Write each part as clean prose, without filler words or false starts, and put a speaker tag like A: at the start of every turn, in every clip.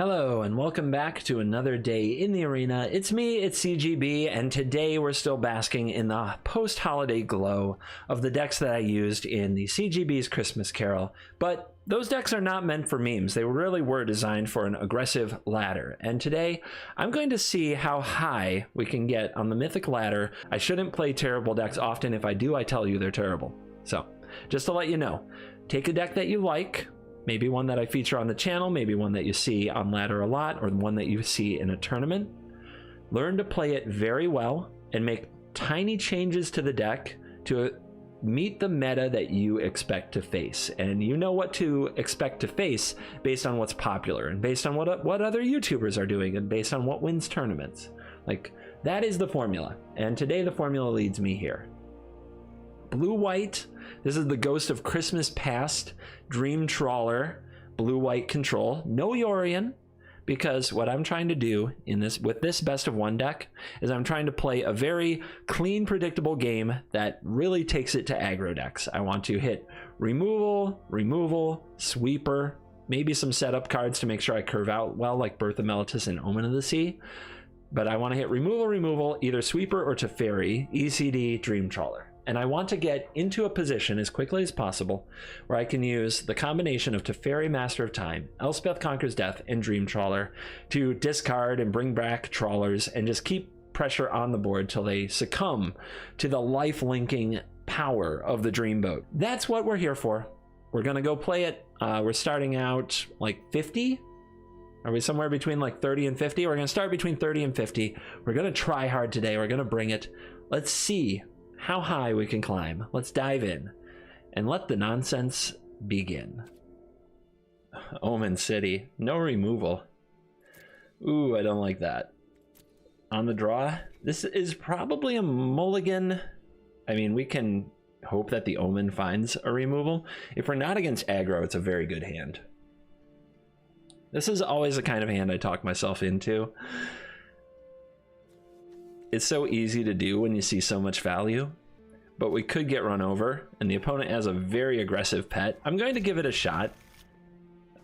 A: Hello and welcome back to another day in the arena. It's me, it's CGB, and today we're still basking in the post-holiday glow of the decks that I used in the CGB's Christmas Carol. But those decks are not meant for memes. They really were designed for an aggressive ladder. And today I'm going to see how high we can get on the mythic ladder. I shouldn't play terrible decks often. If I do, I tell you they're terrible. So just to let you know, take a deck that you like. Maybe one that I feature on the channel, maybe one that you see on ladder a lot, or one that you see in a tournament. Learn to play it very well and make tiny changes to the deck to meet the meta that you expect to face. And you know what to expect to face based on what's popular and based on what other YouTubers are doing and based on what wins tournaments. Like, that is the formula. And today the formula leads me here. Blue-white, this is the Ghost of Christmas Past, Dream Trawler, blue-white control. No Yorion, because what I'm trying to do in this with this best of one deck is I'm trying to play a very clean, predictable game that really takes it to aggro decks. I want to hit removal, sweeper, maybe some setup cards to make sure I curve out well, like Birth of Meletis and Omen of the Sea. But I want to hit removal, either sweeper or Teferi, ECD, Dream Trawler. And I want to get into a position as quickly as possible where I can use the combination of Teferi, Master of Time, Elspeth Conquers Death, and Dream Trawler to discard and bring back Trawlers and just keep pressure on the board till they succumb to the life-linking power of the Dreamboat. That's what we're here for. We're going to go play it. We're starting out like 50. Are we somewhere between like 30 and 50? We're going to start between 30 and 50. We're going to try hard today. We're going to bring it. Let's see how high we can climb. Let's dive in and let the nonsense begin. Omen City, no removal. Ooh, I don't like that. On the draw, this is probably a mulligan. I mean, we can hope that the Omen finds a removal. If we're not against aggro, it's a very good hand. This is always the kind of hand I talk myself into. It's so easy to do when you see so much value, but we could get run over, and the opponent has a very aggressive pet. I'm going to give it a shot.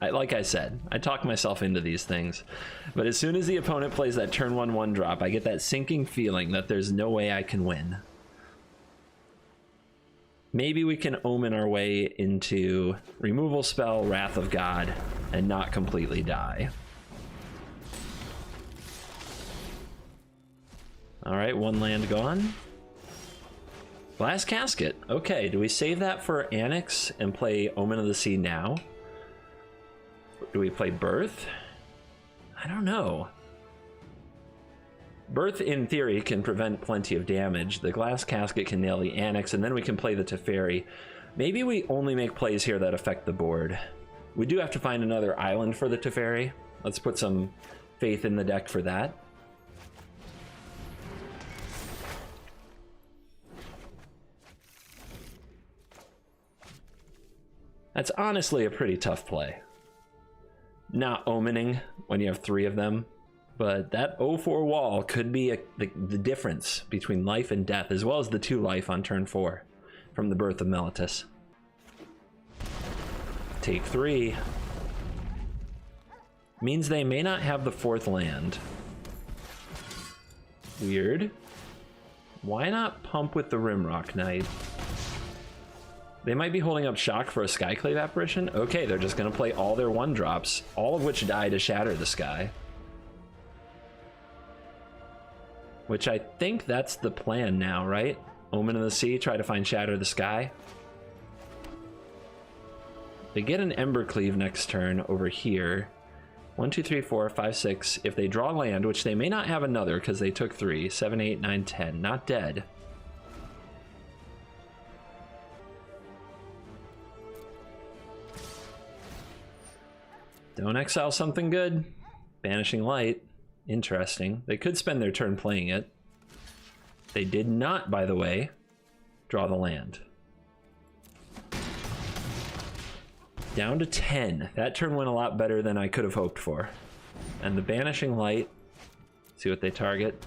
A: Like I said, I talk myself into these things, but as soon as the opponent plays that turn 1/1 drop, I get that sinking feeling that there's no way I can win. Maybe we can Omen our way into removal spell, Wrath of God, and not completely die. All right, one land gone. Glass Casket. Okay, do we save that for Annex and play Omen of the Sea now? Do we play Birth? I don't know. Birth, in theory, can prevent plenty of damage. The Glass Casket can nail the Annex, and then we can play the Teferi. Maybe we only make plays here that affect the board. We do have to find another island for the Teferi. Let's put some faith in the deck for that. That's honestly a pretty tough play. Not omening when you have 3 of them, but that 0-4 wall could be the difference between life and death, as well as the 2 life on turn 4 from the Birth of Meletis. Take 3. Means they may not have the 4th land. Weird. Why not pump with the Rimrock Knight? They might be holding up Shock for a Skyclave Apparition. Okay, they're just going to play all their 1-drops, all of which die to Shatter the Sky. Which I think that's the plan now, right? Omen of the Sea, try to find Shatter the Sky. They get an Embercleave next turn over here. 1, 2, 3, 4, 5, 6. If they draw land, which they may not have another because they took 3. 7, 8, 9, 10. Not dead. Don't exile something good. Banishing Light. Interesting. They could spend their turn playing it. They did not, by the way, draw the land. Down to 10. That turn went a lot better than I could have hoped for. And the Banishing Light. See what they target.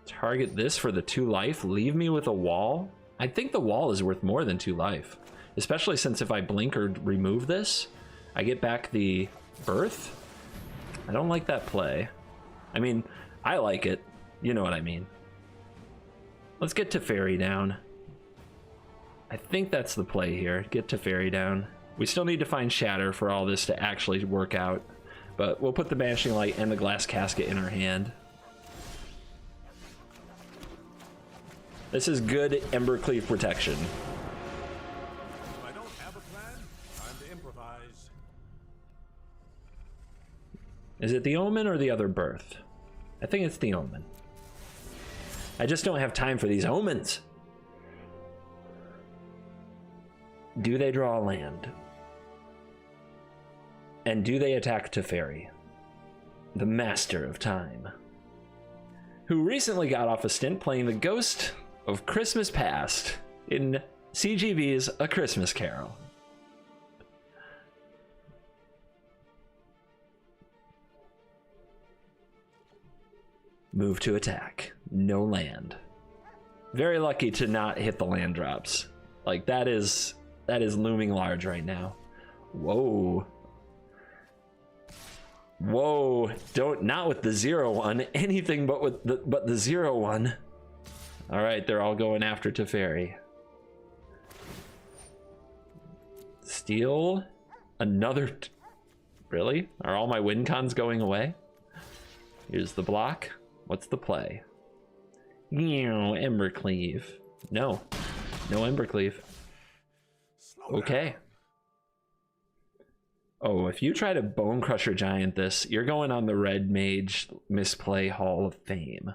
A: Target this for the 2 life. Leave me with a wall. I think the wall is worth more than 2 life. Especially since if I blink or remove this, I get back the Birth? I don't like that play. I mean, I like it. You know what I mean. Let's get Teferi down. I think that's the play here. Get Teferi down. We still need to find Shatter for all this to actually work out. But we'll put the Banishing Light and the Glass Casket in our hand. This is good Embercleave protection.
B: If I don't have a plan, time to improvise.
A: Is it the Omen or the other Birth? I think it's the Omen. I just don't have time for these Omens. Do they draw a land? And do they attack Teferi, the Master of Time, who recently got off a stint playing the Ghost of Christmas Past in CGB's A Christmas Carol. Move to attack. No land. Very lucky to not hit the land drops. Like, that is looming large right now. Whoa. Whoa, not with the 0-1, anything but with the 0-1. All right, they're all going after Teferi. Steal another. Really? Are all my win cons going away? Here's the block. What's the play? Embercleave. No Embercleave. Okay. Oh, if you try to Bone Crusher Giant this, you're going on the Red Mage Misplay Hall of Fame.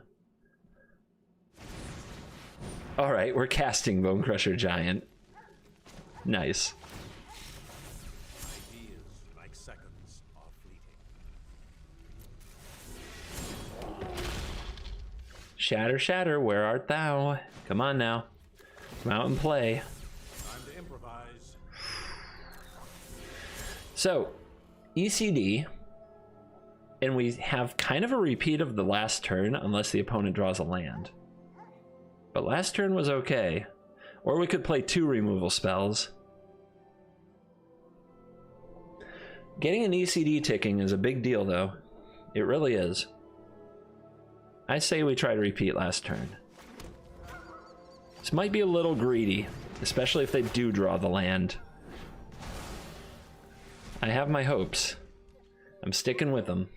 A: All right, we're casting Bone Crusher Giant. Nice.
B: Ideas, like seconds, are fleeting.
A: Shatter, shatter, where art thou? Come on now. Come out and play.
B: Time to improvise.
A: So, ECD, and we have kind of a repeat of the last turn unless the opponent draws a land. But last turn was okay. Or we could play 2 removal spells. Getting an ECD ticking is a big deal though. It really is. I say we try to repeat last turn. This might be a little greedy, especially if they do draw the land. I have my hopes. I'm sticking with them.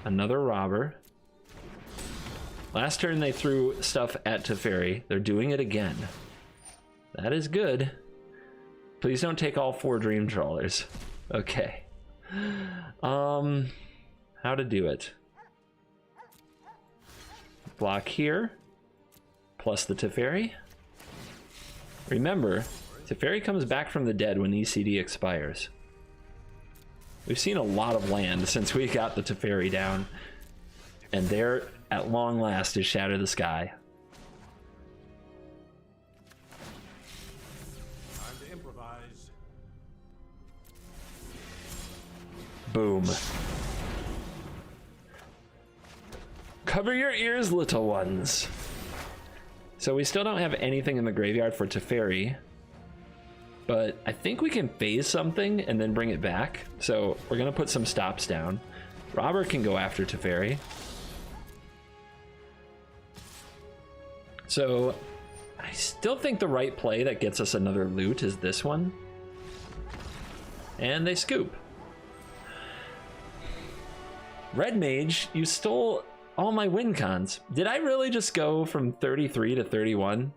A: Another robber. Last turn they threw stuff at Teferi. They're doing it again. That is good. Please don't take all 4 Dream Trawlers. Okay. How to do it. Block here. Plus the Teferi. Remember, Teferi comes back from the dead when ECD expires. We've seen a lot of land since we got the Teferi down. And there, at long last, is Shatter the Sky.
B: Time to improvise.
A: Boom. Cover your ears, little ones. So we still don't have anything in the graveyard for Teferi. But I think we can phase something and then bring it back. So we're going to put some stops down. Robert can go after Teferi. So I still think the right play that gets us another loot is this one. And they scoop. Red Mage, you stole all my win cons. Did I really just go from 33 to 31?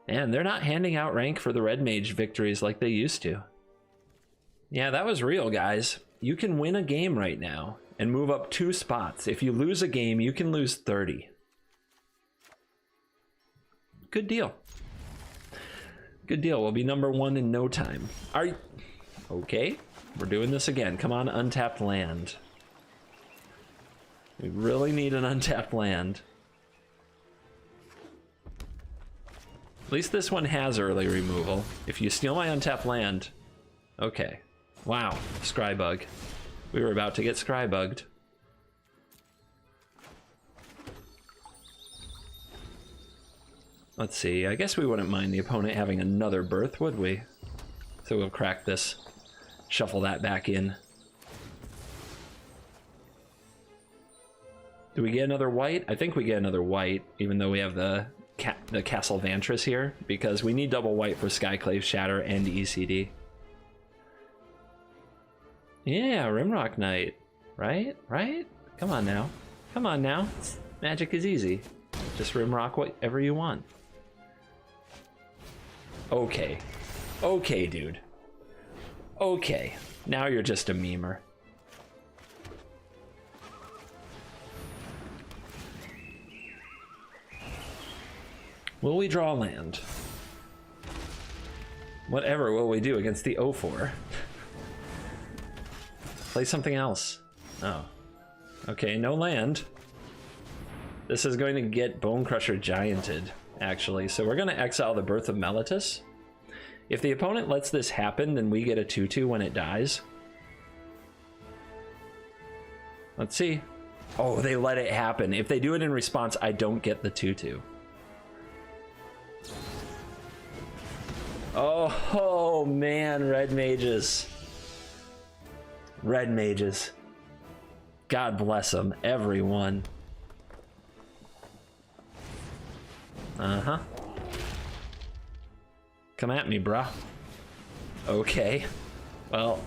A: Man, they're not handing out rank for the Red Mage victories like they used to. Yeah, that was real, guys. You can win a game right now and move up 2 spots. If you lose a game, you can lose 30. Good deal. Good deal. We'll be number 1 in no time. Are you... Okay, we're doing this again. Come on, untapped land. We really need an untapped land. At least this one has early removal. If you steal my untapped land... Okay. Wow, Scrybug. We were about to get Scrybugged. Let's see, I guess we wouldn't mind the opponent having another birth, would we? So we'll crack this, shuffle that back in. Do we get another white? I think we get another white, even though we have the Castle Vantress here, because we need double white for Skyclave, Shatter, and ECD. Yeah, Rimrock Knight. Right? Right? Come on now. Come on now. Magic is easy. Just Rimrock whatever you want. Okay. Okay, dude. Okay. Now you're just a memer. Will we draw land? Whatever will we do against the 0-4? Play something else. Oh. Okay, no land. This is going to get Bone Crusher Gianted, actually. So we're going to exile the Birth of Meletus. If the opponent lets this happen, then we get a 2-2 when it dies. Let's see. Oh, they let it happen. If they do it in response, I don't get the 2-2. Oh man, red mages. Red mages. God bless them, everyone. Uh-huh. Come at me, bruh. Okay. Well,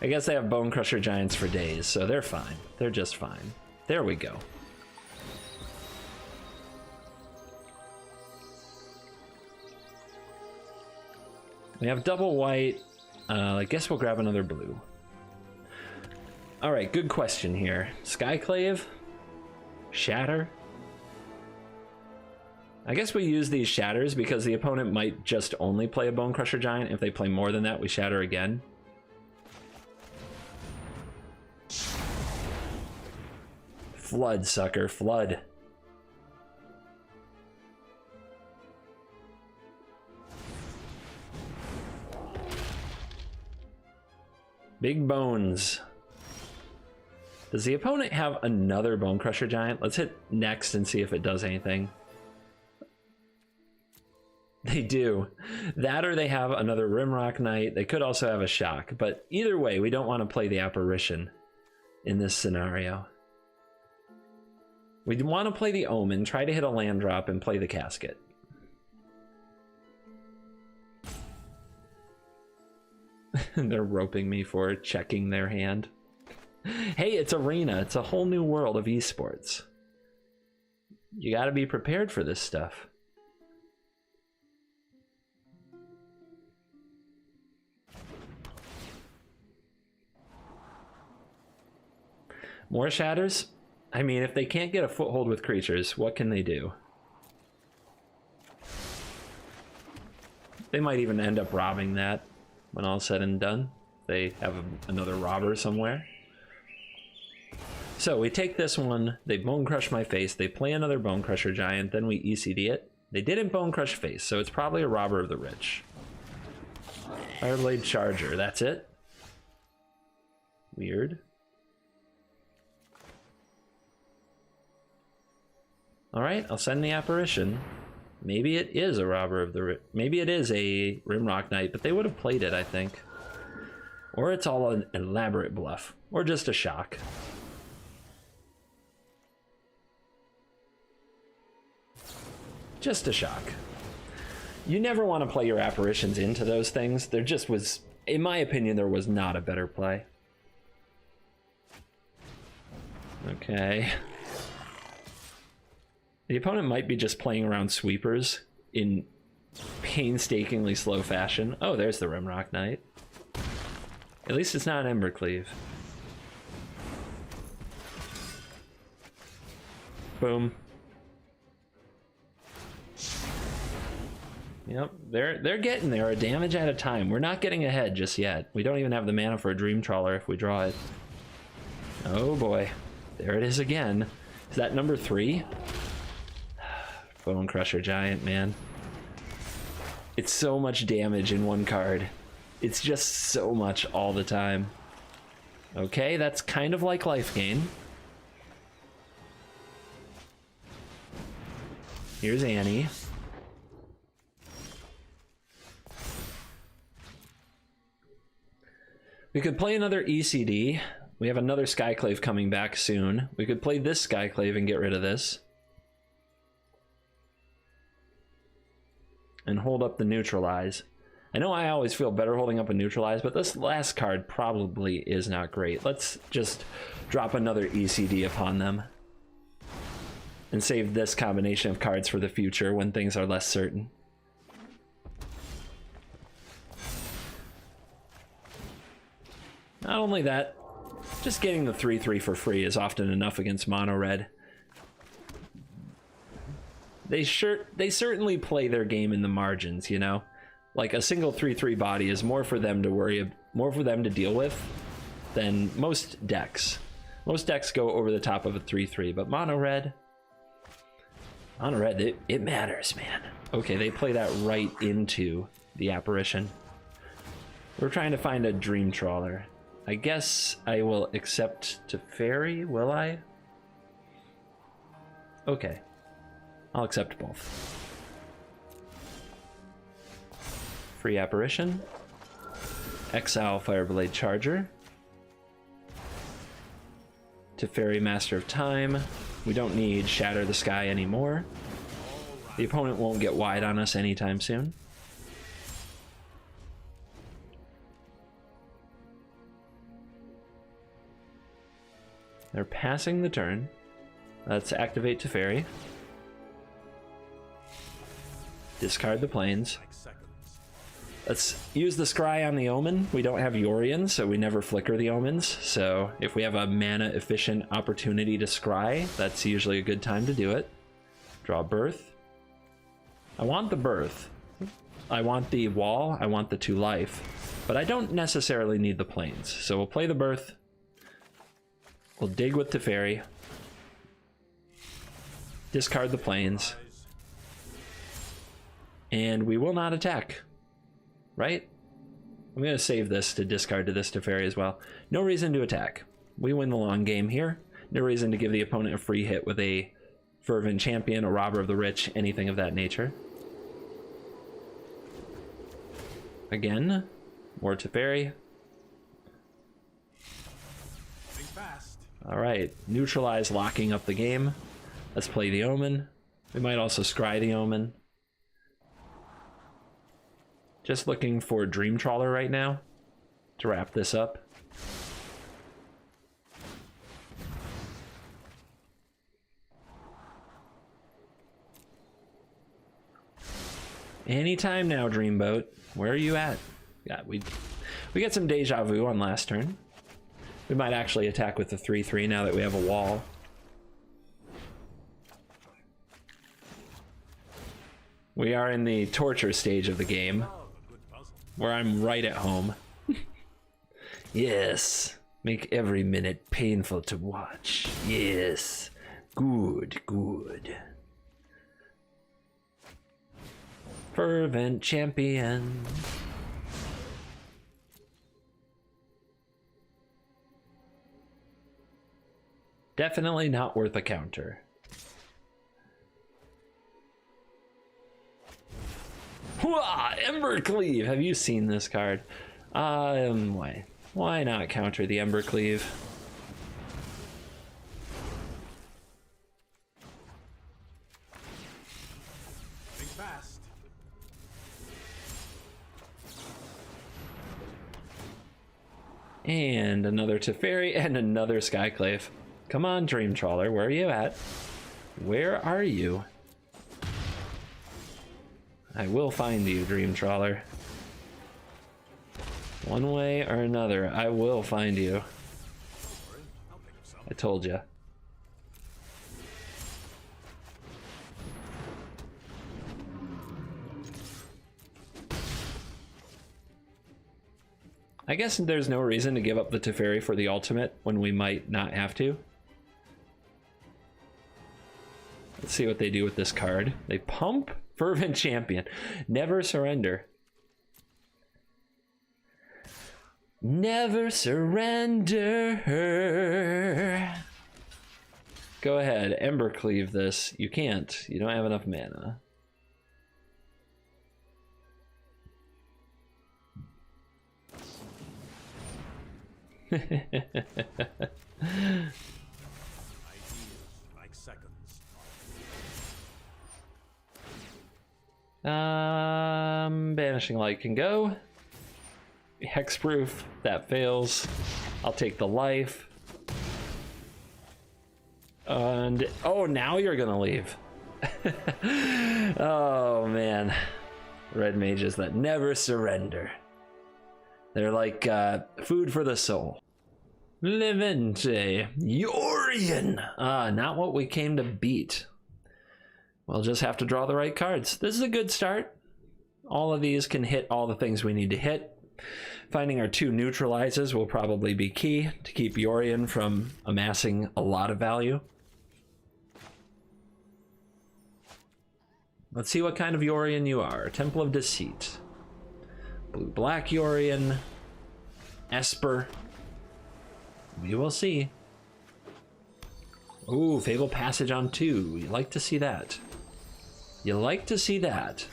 A: I guess they have Bone Crusher Giants for days, so they're fine. They're just fine. There we go. We have double white. I guess we'll grab another blue. All right, good question here. Skyclave? Shatter? I guess we use these shatters because the opponent might just only play a Bone Crusher Giant. If they play more than that, we shatter again. Flood, sucker, flood. Big bones. Does the opponent have another Bone Crusher Giant? Let's hit next and see if it does anything. They do. That or they have another Rimrock Knight. They could also have a Shock, but either way, we don't want to play the Apparition in this scenario. We want to play the Omen, try to hit a land drop, and play the Casket. They're roping me for checking their hand. Hey, it's Arena. It's a whole new world of esports. You got to be prepared for this stuff. More shatters? I mean, if they can't get a foothold with creatures, what can they do? They might even end up robbing that when all's said and done. They have another robber somewhere. So we take this one, they Bone Crush my face, they play another Bone Crusher Giant, then we ECD it. They didn't Bone Crush face, so it's probably a Robber of the Rich. Fireblade Charger, that's it? Weird. Alright, I'll send the Apparition. Maybe it is a Robber of the Rich. Maybe it is a Rimrock Knight, but they would have played it, I think. Or it's all an elaborate bluff. Or just a shock. Just a shock. You never want to play your Apparitions into those things. There just was, in my opinion, there was not a better play. Okay. The opponent might be just playing around sweepers in painstakingly slow fashion. Oh, there's the Rimrock Knight. At least it's not an Embercleave. Boom. Yep, they're getting there, a damage at a time. We're not getting ahead just yet. We don't even have the mana for a Dream Trawler if we draw it. Oh boy, there it is again. Is that number 3? Bone Crusher Giant, man. It's so much damage in one card. It's just so much all the time. Okay, that's kind of like life gain. Here's Annie. We could play another ECD. We have another Skyclave coming back soon. We could play this Skyclave and get rid of this. And hold up the Neutralize. I know I always feel better holding up a Neutralize, but this last card probably is not great. Let's just drop another ECD upon them. And save this combination of cards for the future when things are less certain. Not only that, just getting the 3/3 for free is often enough against mono red. They certainly play their game in the margins, you know? Like a single 3/3 body is more for them to deal with than most decks. Most decks go over the top of a 3/3, but mono red, it matters, man. Okay, they play that right into the apparition. We're trying to find a Dream Trawler. I guess I will accept Teferi, will I? Okay. I'll accept both. Free apparition. Exile Fireblade Charger. Teferi Master of Time. We don't need Shatter the Sky anymore. The opponent won't get wide on us anytime soon. They're passing the turn. Let's activate Teferi. Discard the planes. Let's use the Scry on the Omen. We don't have Yorion, so we never flicker the Omens. So if we have a mana efficient opportunity to Scry, that's usually a good time to do it. Draw Birth. I want the Birth. I want the Wall. I want the 2 life. But I don't necessarily need the planes. So we'll play the Birth. We'll dig with Teferi. Discard the planes. And we will not attack. Right? I'm going to save this to discard to this Teferi as well. No reason to attack. We win the long game here. No reason to give the opponent a free hit with a Fervent Champion, a Robber of the Rich, anything of that nature. Again, more Teferi. Alright, Neutralize, locking up the game. Let's play the Omen. We might also Scry the Omen. Just looking for Dream Trawler right now to wrap this up. Anytime now, Dreamboat. Where are you at? Yeah, we get some Deja Vu on last turn. We might actually attack with the 3/3 now that we have a wall. We are in the torture stage of the game, where I'm right at home. Yes, make every minute painful to watch. Yes, good, good. Fervent Champion. Definitely not worth a counter. Hooah! Embercleave! Have you seen this card? Why not counter the Embercleave?
B: Think fast.
A: And another Teferi and another Skyclave. Come on, Dream Trawler, where are you at? Where are you? I will find you, Dream Trawler. One way or another, I will find you. I told ya. I guess there's no reason to give up the Teferi for the ultimate when we might not have to. Let's see what they do with this card. They pump Fervent Champion. Never surrender. Never surrender. Go ahead, Embercleave this. You can't. You don't have enough mana.
B: Ideas like seconds.
A: Banishing Light can go. Hexproof, that fails. I'll take the life. And oh, now you're gonna leave. Oh man, red mages that never surrender. They're like food for the soul. Levante, Yorion. Not what we came to beat. We'll just have to draw the right cards. This is a good start. All of these can hit all the things we need to hit. Finding our 2 neutralizes will probably be key to keep Yorion from amassing a lot of value. Let's see what kind of Yorion you are. Temple of Deceit. Blue-black Yorion. Esper. We will see. Ooh, Fable Passage on 2. You like to see that. You like to see that.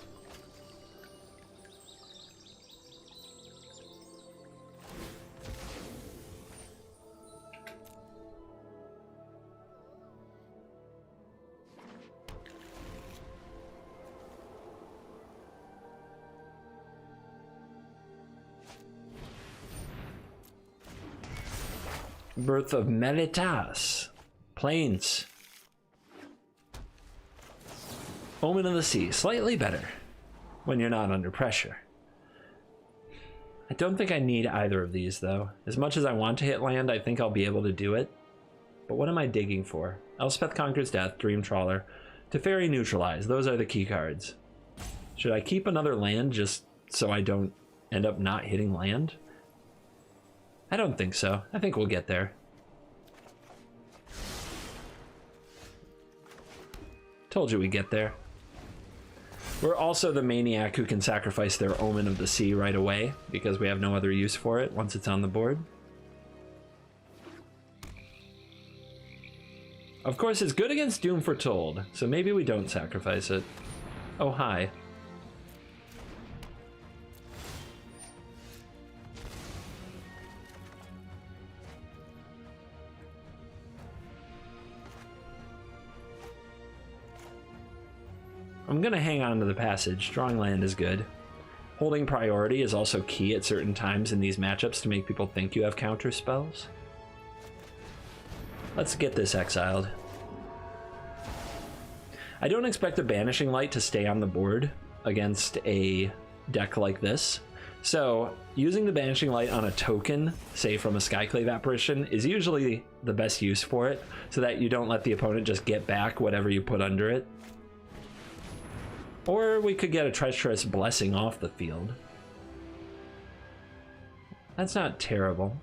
A: Birth of Melitas. Plains. Omen of the Sea. Slightly better when you're not under pressure. I don't think I need either of these, though. As much as I want to hit land, I think I'll be able to do it. But what am I digging for? Elspeth Conquers Death, Dream Trawler, Teferi Neutralize. Those are the key cards. Should I keep another land just so I don't end up not hitting land? I don't think so. I think we'll get there. Told you we'd get there. We're also the maniac who can sacrifice their Omen of the Sea right away because we have no other use for it once it's on the board. Of course, it's good against Doom Foretold, so maybe we don't sacrifice it. Oh, hi. I'm gonna hang on to the passage. Drawing land is good. Holding priority is also key at certain times in these matchups to make people think you have counter spells. Let's get this exiled. I don't expect a Banishing Light to stay on the board against a deck like this. So using the Banishing Light on a token, say from a Skyclave Apparition, is usually the best use for it, so that you don't let the opponent just get back whatever you put under it. Or we could get a Treacherous Blessing off the field. That's not terrible.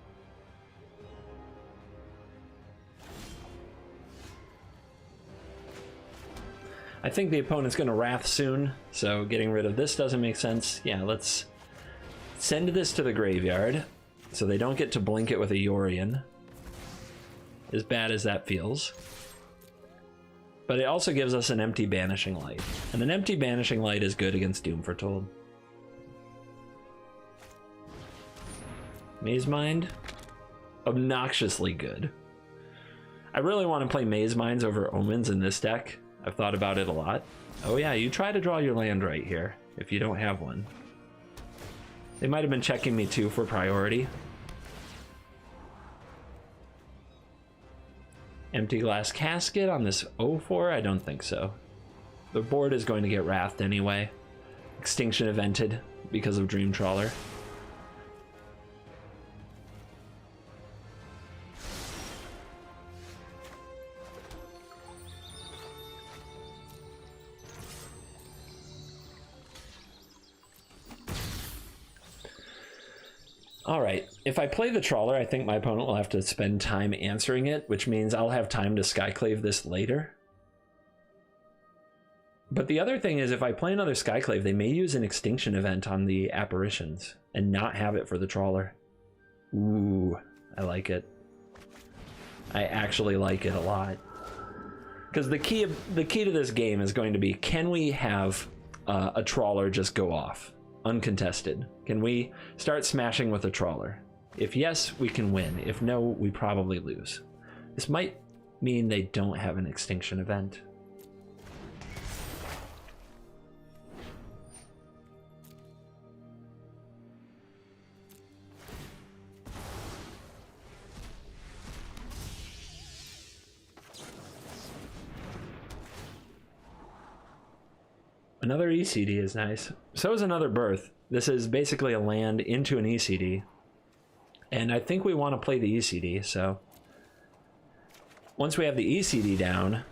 A: I think the opponent's going to Wrath soon, so getting rid of this doesn't make sense. Yeah, let's send this to the graveyard so they don't get to blink it with a Yorion. As bad as that feels. But it also gives us an empty Banishing Light. And an empty Banishing Light is good against Doom Foretold. Maze Mind? Obnoxiously good. I really want to play Maze Minds over Omens in this deck. I've thought about it a lot. Oh yeah, you try to draw your land right here, if you don't have one. They might have been checking me too for priority. Empty Glass Casket on this 0-4? I don't think so. The board is going to get wrathed anyway. Extinction Evented because of Dream Trawler. Alright, if I play the Trawler, I think my opponent will have to spend time answering it, which means I'll have time to Skyclave this later. But the other thing is, if I play another Skyclave, they may use an Extinction Event on the Apparitions and not have it for the Trawler. Ooh, I like it. I actually like it a lot. Because the key to this game is going to be, can we have a Trawler just go off? Uncontested. Can we start smashing with a Trawler? If yes, we can win. If no, we probably lose. This might mean they don't have an extinction event. Another ECD is nice. So is another birth. This is basically a land into an ECD. And I think we want to play the ECD, so once we have the ECD down,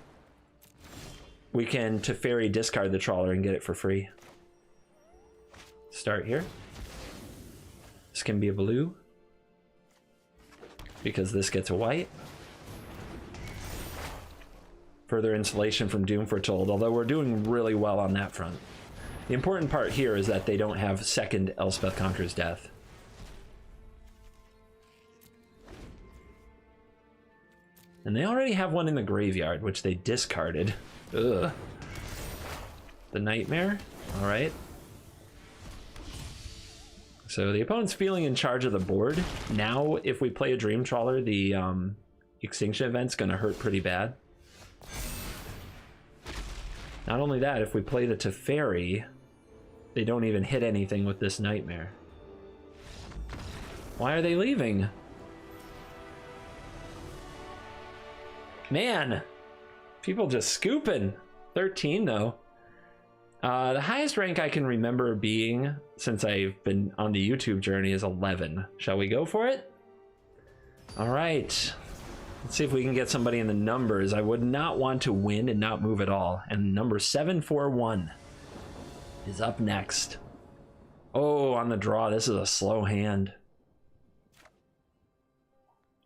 A: we can Teferi discard the trawler and get it for free. Start here. This can be a blue, because this gets a white. Further insulation from Doom Foretold, although we're doing really well on that front. The important part here is that they don't have second Elspeth Conquers Death. And they already have one in the graveyard, which they discarded. Ugh. The Nightmare? Alright. So the opponent's feeling in charge of the board. Now, if we play a Dream Trawler, the Extinction event's gonna hurt pretty bad. Not only that, if we play the Teferi, they don't even hit anything with this Nightmare. Why are they leaving? Man, people just scooping. 13 though. The highest rank I can remember being since I've been on the YouTube journey is 11. Shall we go for it? All right. Let's see if we can get somebody in the numbers. I would not want to win and not move at all. And number 741 is up next. Oh, on the draw, this is a slow hand.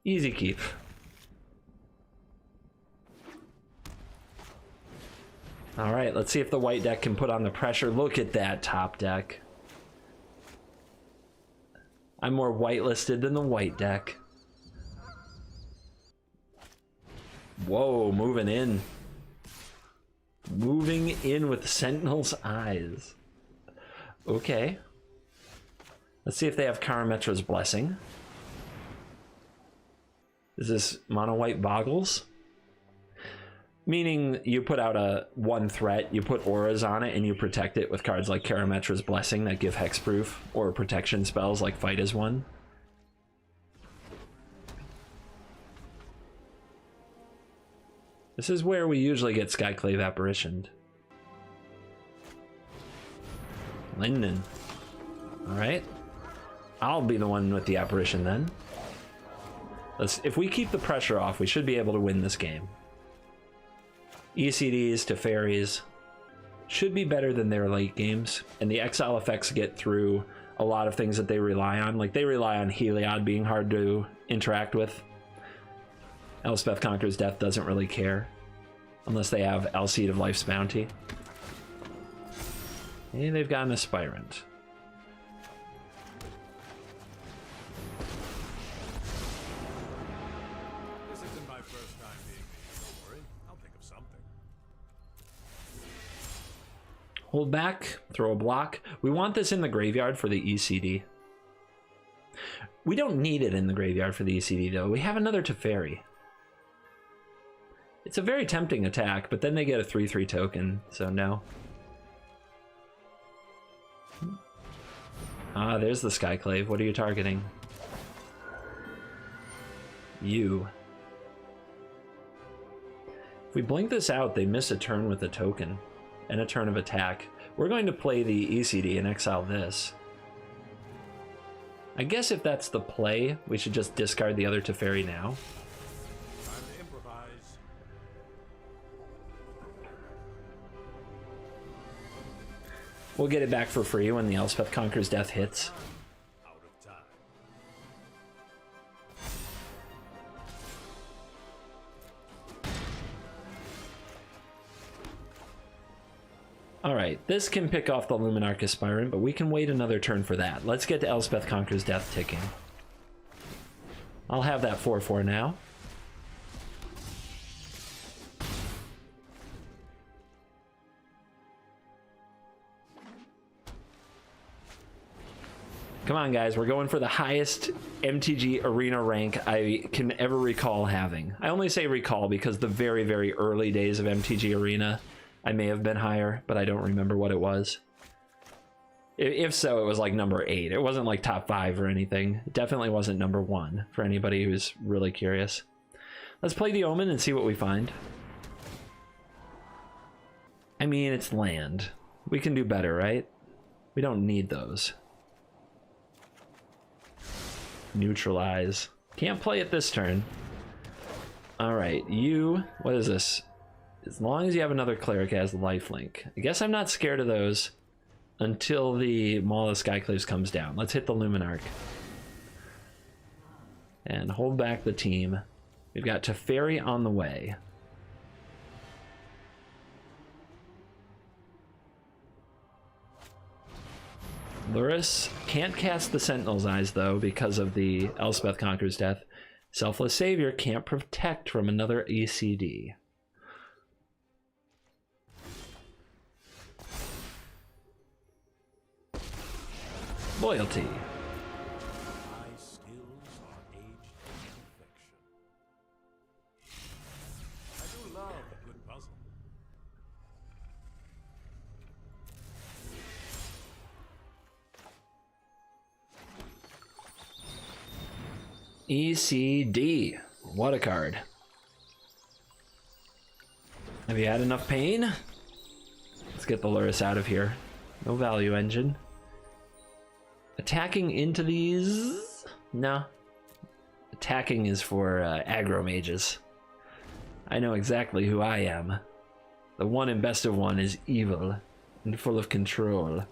A: Easy keep. All right, let's see if the white deck can put on the pressure. Look at that top deck. I'm more whitelisted than the white deck. Whoa, moving in. Moving in with Sentinel's Eyes. Okay. Let's see if they have Karametra's Blessing. Is this mono white Boggles? Meaning you put out a one threat, you put auras on it, and you protect it with cards like Karametra's Blessing that give hexproof, or protection spells like Fight as One. This is where we usually get Skyclave Apparitioned. Linden. Alright. I'll be the one with the apparition then. If we keep the pressure off, we should be able to win this game. ECDs to Fairies should be better than their late games, and the exile effects get through a lot of things that they rely on. Like, they rely on Heliod being hard to interact with. Elspeth Conquers Death doesn't really care, unless they have Alseid of Life's Bounty. And they've got an Aspirant.
B: This isn't my first time being me. Don't worry, I'll think of something.
A: Hold back, throw a block. We want this in the graveyard for the ECD. We don't need it in the graveyard for the ECD though. We have another Teferi. It's a very tempting attack, but then they get a 3/3 token, so no. Ah, there's the Skyclave. What are you targeting? You. If we blink this out, they miss a turn with a token and a turn of attack. We're going to play the ECD and exile this. I guess if that's the play, we should just discard the other Teferi now.
B: Time to improvise.
A: We'll get it back for free when the Elspeth Conquers Death hits.
B: Out of time.
A: Alright, this can pick off the Luminarch Aspirant, but we can wait another turn for that. Let's get to Elspeth Conquers Death ticking. I'll have that 4/4 now. Come on, guys. We're going for the highest MTG arena rank I can ever recall having. I only say recall because the very, very early days of MTG Arena, I may have been higher, but I don't remember what it was. If so, it was like number 8. It wasn't like top 5 or anything. It definitely wasn't number 1 for anybody who's really curious. Let's play the Omen and see what we find. I mean, it's land. We can do better, right? We don't need those. Neutralize. Can't play it this turn. All right, you, what is this? As long as you have another cleric as lifelink. I guess I'm not scared of those until the Maul of Skyclaves comes down. Let's hit the Luminarch. And hold back the team. We've got Teferi on the way. Luris can't cast the Sentinel's Eyes, though, because of the Elspeth Conqueror's death. Selfless Savior can't protect from another ECD. Loyalty.
B: My skills are aged to perfection. I do love a good puzzle.
A: ECD. What a card. Have you had enough pain? Let's get the Luris out of here. No value engine. Attacking into these? No. Attacking is for aggro mages. I know exactly who I am. The one and best of one is evil and full of control.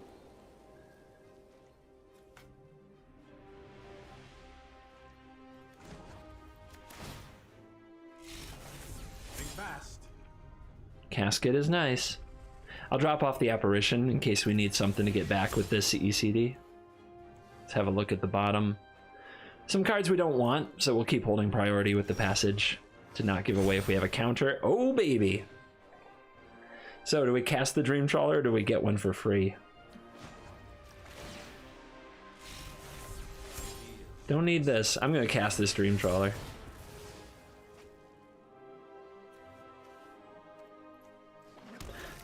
B: Think fast.
A: Casket is nice. I'll drop off the apparition in case we need something to get back with this ECD. Let's have a look at the bottom. Some cards we don't want, so we'll keep holding priority with the passage to not give away if we have a counter. Oh, baby. So do we cast the Dream Trawler or do we get one for free? Don't need this. I'm going to cast this Dream Trawler.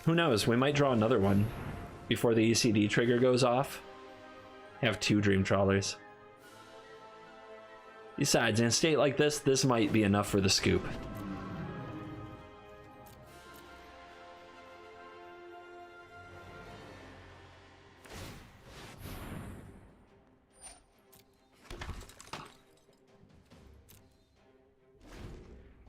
A: Who knows? We might draw another one before the ECD trigger goes off. Have 2 Dream Trawlers. Besides, in a state like this might be enough for the scoop.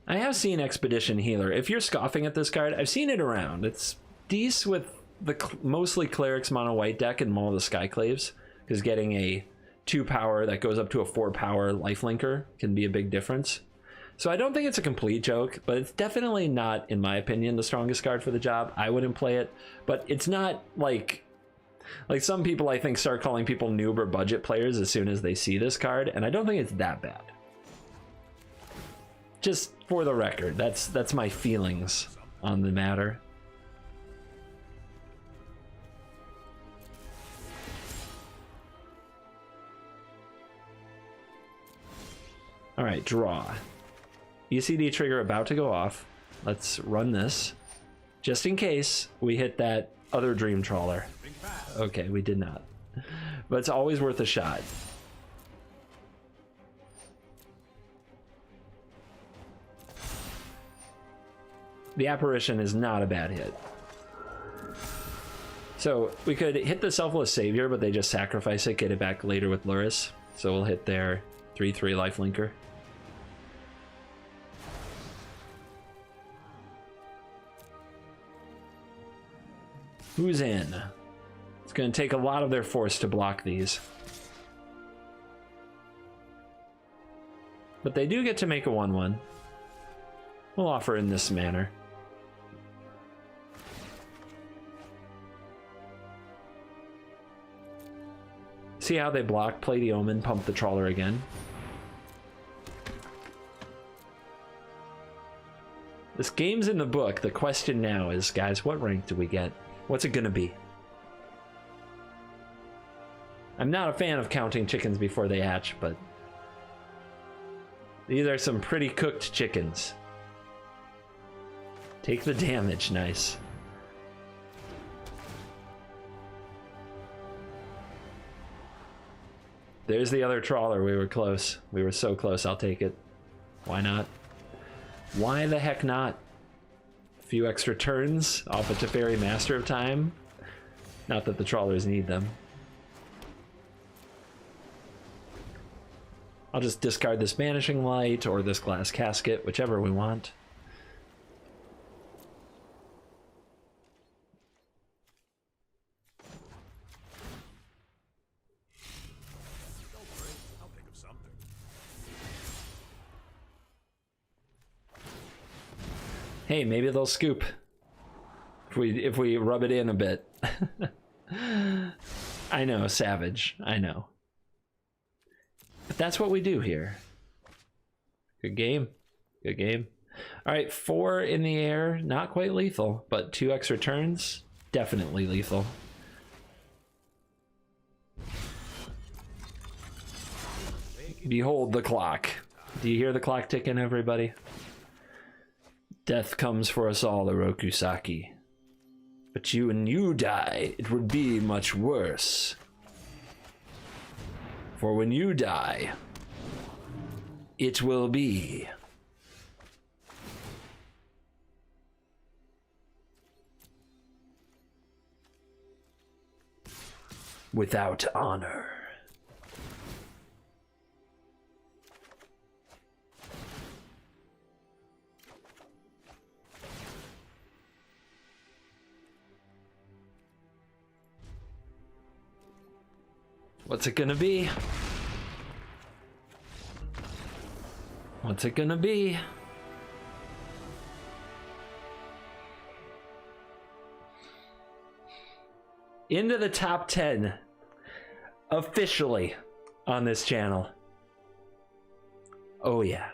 A: I have seen Expedition Healer. If you're scoffing at this card, I've seen it around. It's decent with the mostly Clerics mono white deck and Maul of the Skyclaves, because getting a 2 power that goes up to a 4 power lifelinker can be a big difference. So I don't think it's a complete joke, but it's definitely not, in my opinion, the strongest card for the job. I wouldn't play it, but it's not like some people I think start calling people noob or budget players as soon as they see this card, and I don't think it's that bad. Just for the record, that's my feelings on the matter. All right, draw. ECD trigger about to go off. Let's run this. Just in case we hit that other Dream Trawler. Okay, we did not. But it's always worth a shot. The apparition is not a bad hit. So we could hit the Selfless Savior, but they just sacrifice it, get it back later with Luris. So we'll hit their 3/3 lifelinker. Who's in? It's going to take a lot of their force to block these. But they do get to make a 1/1. We'll offer in this manner. See how they block, play the Omen, pump the Trawler again. This game's in the book. The question now is, guys, what rank do we get? What's it gonna be? I'm not a fan of counting chickens before they hatch, but these are some pretty cooked chickens. Take the damage, nice. There's the other trawler. We were close. We were so close. I'll take it. Why not? Why the heck not? A few extra turns off of Teferi Master of Time. Not that the trawlers need them. I'll just discard this Banishing Light or this Glass Casket, whichever we want.
B: I'll think of something.
A: Hey, maybe they'll scoop if we rub it in a bit. I know, savage. I know. But that's what we do here. Good game. Good game. All right, 4 in the air. Not quite lethal, but 2 extra turns. Definitely lethal. Behold the clock. Do you hear the clock ticking, everybody? Death comes for us all, Orokusaki. But when you die, it would be much worse. For when you die, it will be without honor. What's it gonna be? What's it gonna be? Into the top 10 officially on this channel. Oh yeah.